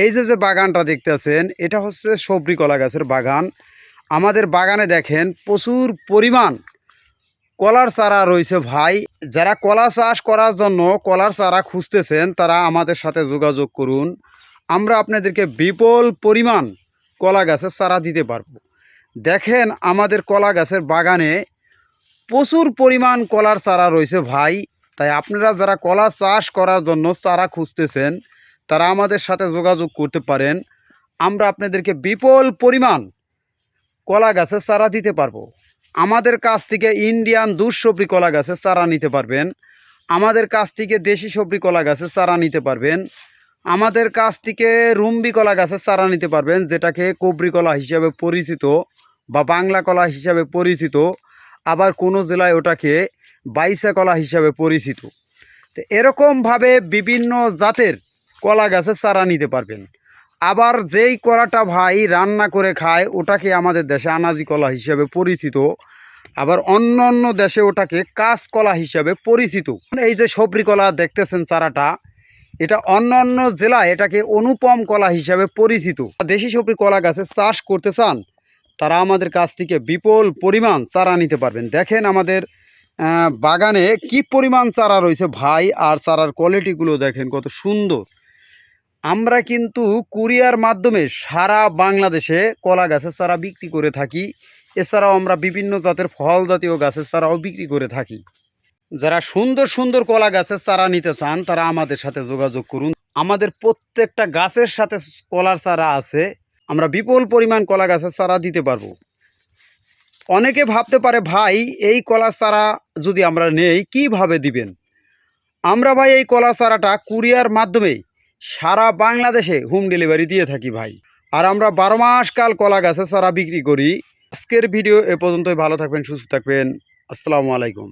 এই যে বাগানটা দেখতেছেন এটা হচ্ছে সবরি কলা গাছের বাগান। আমাদের বাগানে দেখেন প্রচুর পরিমাণ কলার চারা রয়েছে ভাই। যারা কলা চাষ করার জন্য কলার চারা খুঁজতেছেন তারা আমাদের সাথে যোগাযোগ করুন। আমরা আপনাদেরকে বিপুল পরিমাণ কলা গাছের চারা দিতে পারবো। দেখেন আমাদের কলা গাছের বাগানে প্রচুর পরিমাণ কলার চারা রয়েছে ভাই। তাই আপনারা যারা কলা চাষ করার জন্য চারা খুঁজতেছেন তারা আমাদের সাথে যোগাযোগ করতে পারেন। আমরা আপনাদেরকে বিপুল পরিমাণ কলা গাছের চারা দিতে পারবো। আমাদের কাছ থেকে ইন্ডিয়ান 2 সবরি কলা গাছের চারা নিতে পারবেন। আমাদের কাছ থেকে দেশি সবরি কলা গাছের চারা নিতে পারবেন। আমাদের কাছ থেকে রুম্বি কলা গাছের চারা নিতে পারবেন, যেটাকে কবরি কলা হিসাবে পরিচিত বা বাংলা কলা হিসাবে পরিচিত। আবার কোনো জেলায় ওটাকে বাইসা কলা হিসাবে পরিচিত। তো এরকমভাবে বিভিন্ন জাতের কলা গাছের চারা নিতে পারবেন। আবার যেই কলাটা ভাই রান্না করে খায় ওটাকে আমাদের দেশে আনাজি কলা হিসাবে পরিচিত। আবার অন্য অন্য দেশে ওটাকে কাঁচকলা হিসাবে পরিচিত। এই যে সবরি কলা দেখতেছেন চারাটা, এটা অন্য অন্য জেলায় এটাকে অনুপম কলা হিসাবে পরিচিত। দেশি সবরি কলা গাছের চাষ করতে চান তারা আমাদের কাছ থেকে বিপুল পরিমাণ চারা নিতে পারবেন। দেখেন আমাদের বাগানে কি পরিমাণ চারা রয়েছে ভাই, আর চারার কোয়ালিটিগুলো দেখেন কত সুন্দর। আমরা কিন্তু কুরিয়ার মাধ্যমে সারা বাংলাদেশে কলা গাছের চারা বিক্রি করে থাকি। এছাড়াও আমরা বিভিন্ন জাতের ফল জাতীয় গাছের চারাও বিক্রি করে থাকি। যারা সুন্দর সুন্দর কলা গাছের চারা নিতে চান তারা আমাদের সাথে যোগাযোগ করুন। আমাদের প্রত্যেকটা গাছের সাথে কলার চারা আছে। আমরা বিপুল পরিমাণ কলা গাছের চারা দিতে পারবো। অনেকে ভাবতে পারে ভাই এই কলার চারা যদি আমরা নেই কিভাবে দিবেন। আমরা ভাই এই কলা চারাটা কুরিয়ার মাধ্যমে সারা বাংলাদেশে হোম ডেলিভারি দিয়ে থাকি ভাই। আর আমরা 12 মাস কাল কলা গাছের চারা বিক্রি করি। আজকের ভিডিও এ পর্যন্তই। ভালো থাকবেন, সুস্থ থাকবেন। আসসালামু আলাইকুম।